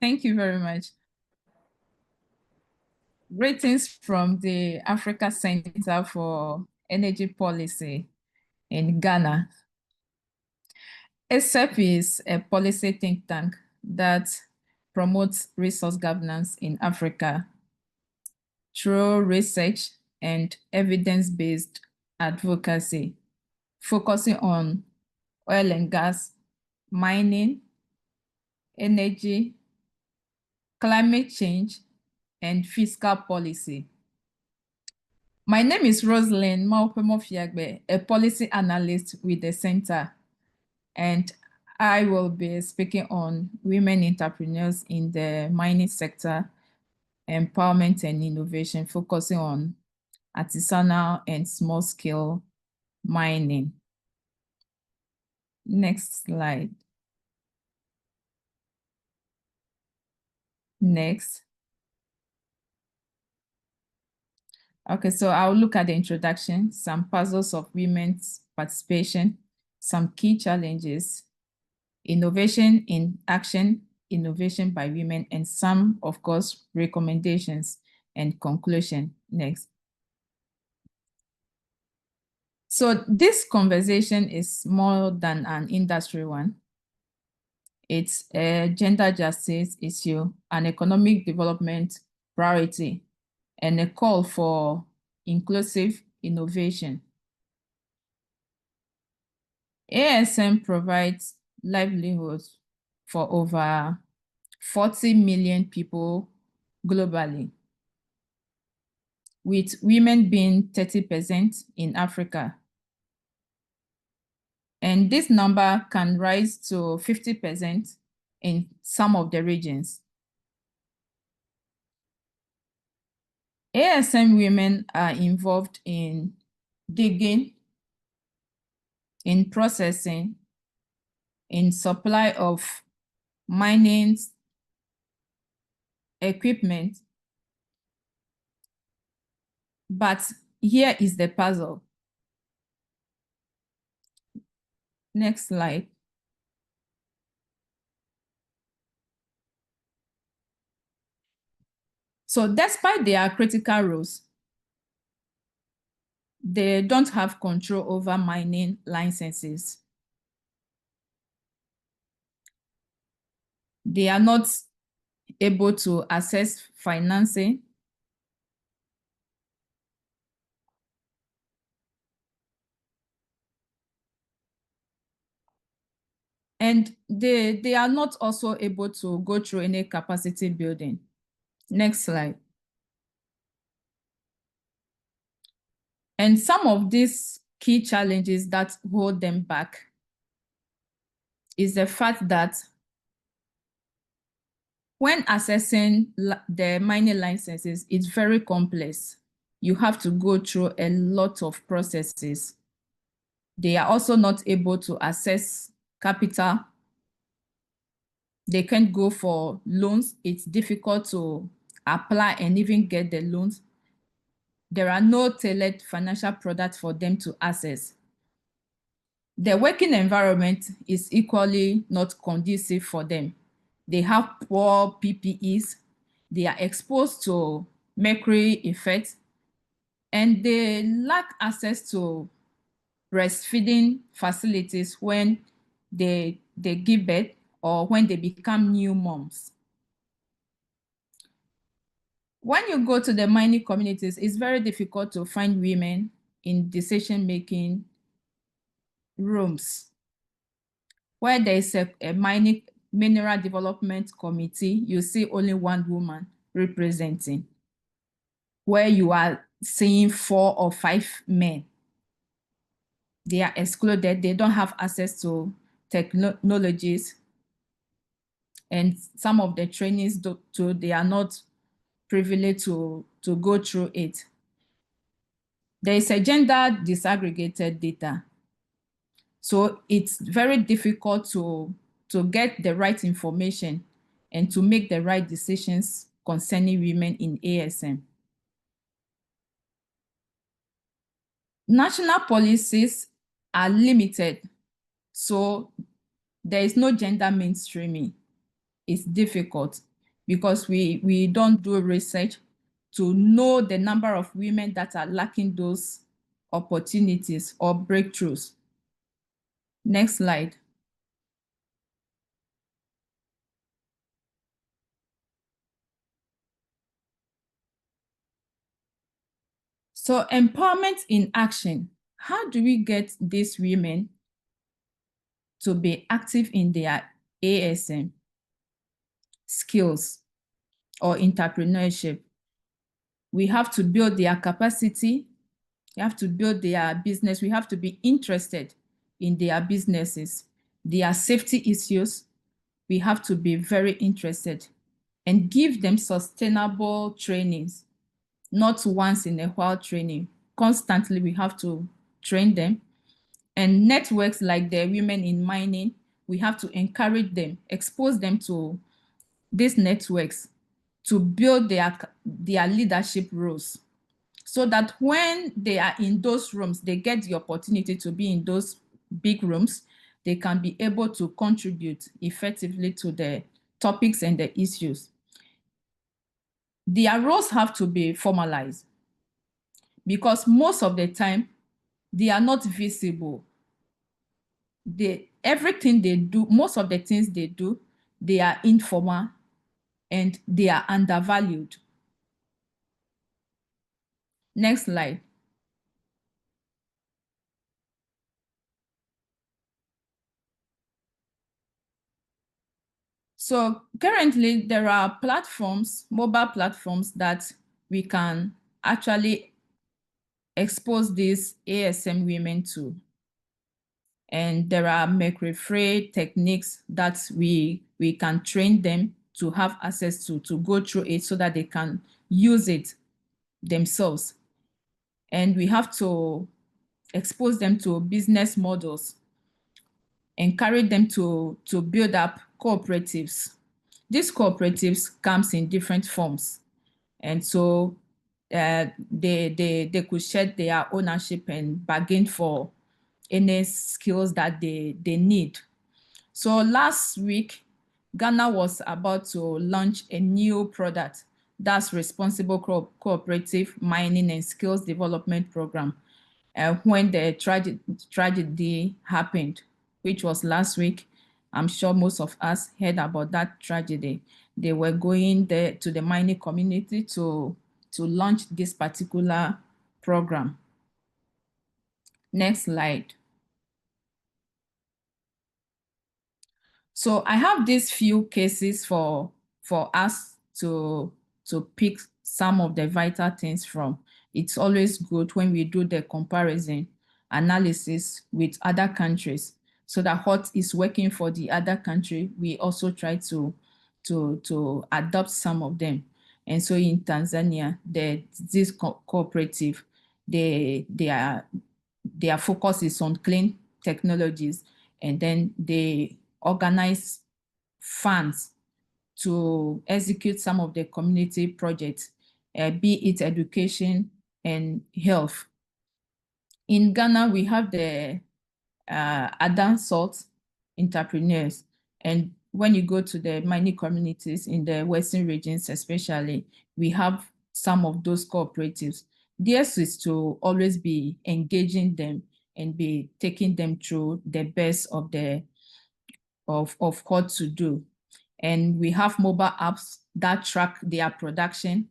Thank you very much. Greetings from the Africa Center for Energy Policy in Ghana. ACEP is a policy think tank that promotes resource governance in Africa through research and evidence-based advocacy, focusing on oil and gas, mining, energy, climate change, and fiscal policy. My name is Roselyn Mawufemor Fiagbe, a policy analyst with the center, and I will be speaking on women entrepreneurs in the mining sector, empowerment and innovation, focusing on artisanal and small-scale mining. Next slide. Next. Okay, so I'll look at the introduction, some puzzles of women's participation, some key challenges, innovation in action, innovation by women, and some, of course, recommendations and conclusion. Next. So this conversation is more than an industry one. It's a gender justice issue, an economic development priority, and a call for inclusive innovation. ASM provides livelihoods for over 40 million people globally, with women being 30% in Africa. And this number can rise to 50% in some of the regions. ASM women are involved in digging, in processing, in supply of mining equipment. But here is the puzzle. Next slide. So despite their critical roles, they don't have control over mining licenses. They are not able to access financing. And they are not also able to go through any capacity building. Next slide. And some of these key challenges that hold them back is the fact that when accessing the mining licenses, it's very complex. You have to go through a lot of processes. They are also not able to access capital. They can't go for loans. It's difficult to apply and even get the loans. There are no tailored financial products for them to access. The working environment is equally not conducive for them. They have poor PPEs. They are exposed to mercury effects, and they lack access to breastfeeding facilities when they give birth or when they become new moms. When you go to the mining communities, it's very difficult to find women in decision-making rooms. Where there is a mining mineral development committee, you see only one woman representing. Where you are seeing 4 or 5 men, they are excluded. They don't have access to technologies, and some of the trainees too, they are not privileged to go through it. There is a gender disaggregated data. So it's very difficult to get the right information and to make the right decisions concerning women in ASM. National policies are limited, so there is no gender mainstreaming. It's difficult. because we don't do research to know the number of women that are lacking those opportunities or breakthroughs. Next slide. So empowerment in action. How do we get these women to be active in their ASM skills or entrepreneurship? We have to build their capacity. We have to build their business. We have to be interested in their businesses, their safety issues. We have to be very interested and give them sustainable trainings, not once in a while training. Constantly, we have to train them. And networks like the women in mining, we have to encourage them, expose them to these networks to build their leadership roles, so that when they are in those rooms, they get the opportunity to be in those big rooms, they can be able to contribute effectively to the topics and the issues. Their roles have to be formalized because most of the time they are not visible. Everything they do, most of the things they do, they are informal and they are undervalued. Next slide. So currently there are platforms, mobile platforms, that we can actually expose these ASM women to. And there are make-refrain techniques that we can train them to have access to go through it so that they can use it themselves. And we have to expose them to business models, encourage them to build up cooperatives. These cooperatives comes in different forms. And so they could share their ownership and bargain for any skills that they need. So last week, Ghana was about to launch a new product, that's Responsible Cooperative Mining and Skills Development Program, when the tragedy happened, which was last week. I'm sure most of us heard about that tragedy. They were going there to the mining community to launch this particular program. Next slide. So I have these few cases for us to pick some of the vital things from. It's always good when we do the comparison analysis with other countries, so that what is working for the other country, we also try to adopt some of them. And so in Tanzania, this cooperative, their focus is on clean technologies, and then they organize funds to execute some of the community projects, be it education and health. In Ghana, we have the Adan Salt entrepreneurs. And when you go to the mining communities in the Western regions especially, we have some of those cooperatives. Theirs is to always be engaging them and be taking them through the best of what to do. And we have mobile apps that track their production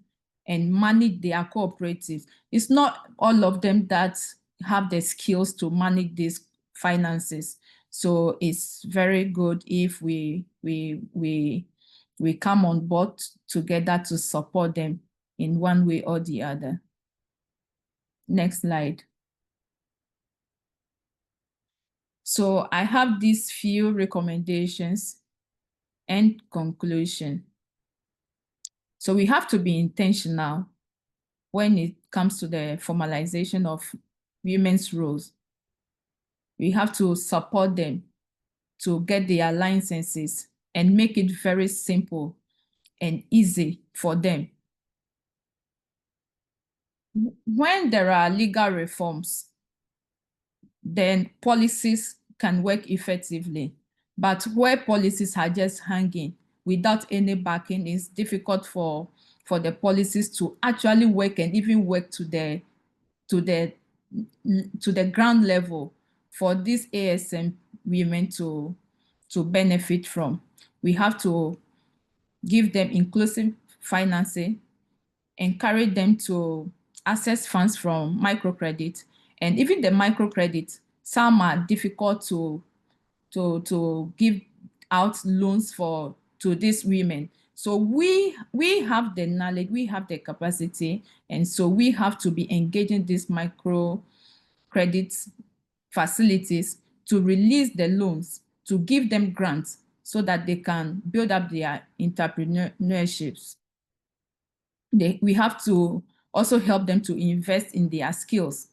and manage their cooperatives. It's not all of them that have the skills to manage these finances. So it's very good if we come on board together to support them in one way or the other. Next slide. So I have these few recommendations and conclusion. So we have to be intentional when it comes to the formalization of women's roles. We have to support them to get their licenses and make it very simple and easy for them. When there are legal reforms, then policies can work effectively. But where policies are just hanging, without any backing, it's difficult for the policies to actually work and even work to the ground level for these ASM women to benefit from. We have to give them inclusive financing, encourage them to access funds from microcredit, and even the microcredit, some are difficult to give out loans for to these women. So we have the knowledge, we have the capacity, and so we have to be engaging these micro credit facilities to release the loans, to give them grants so that they can build up their entrepreneurships. We have to also help them to invest in their skills,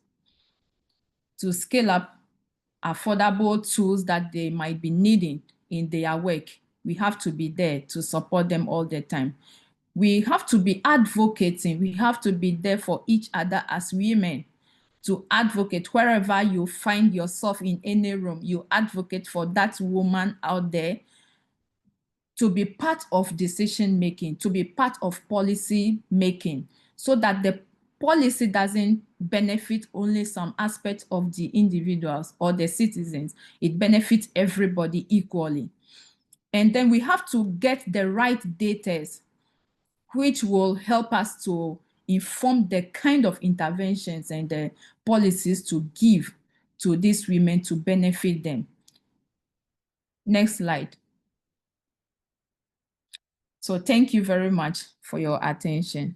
to scale up affordable tools that they might be needing in their work. We have to be there to support them all the time. We have to be advocating. We have to be there for each other as women, to advocate wherever you find yourself in any room. You advocate for that woman out there to be part of decision making, to be part of policy making, so that the policy doesn't benefit only some aspect of the individuals or the citizens. It benefits everybody equally. And then we have to get the right data, which will help us to inform the kind of interventions and the policies to give to these women to benefit them. Next slide. So thank you very much for your attention.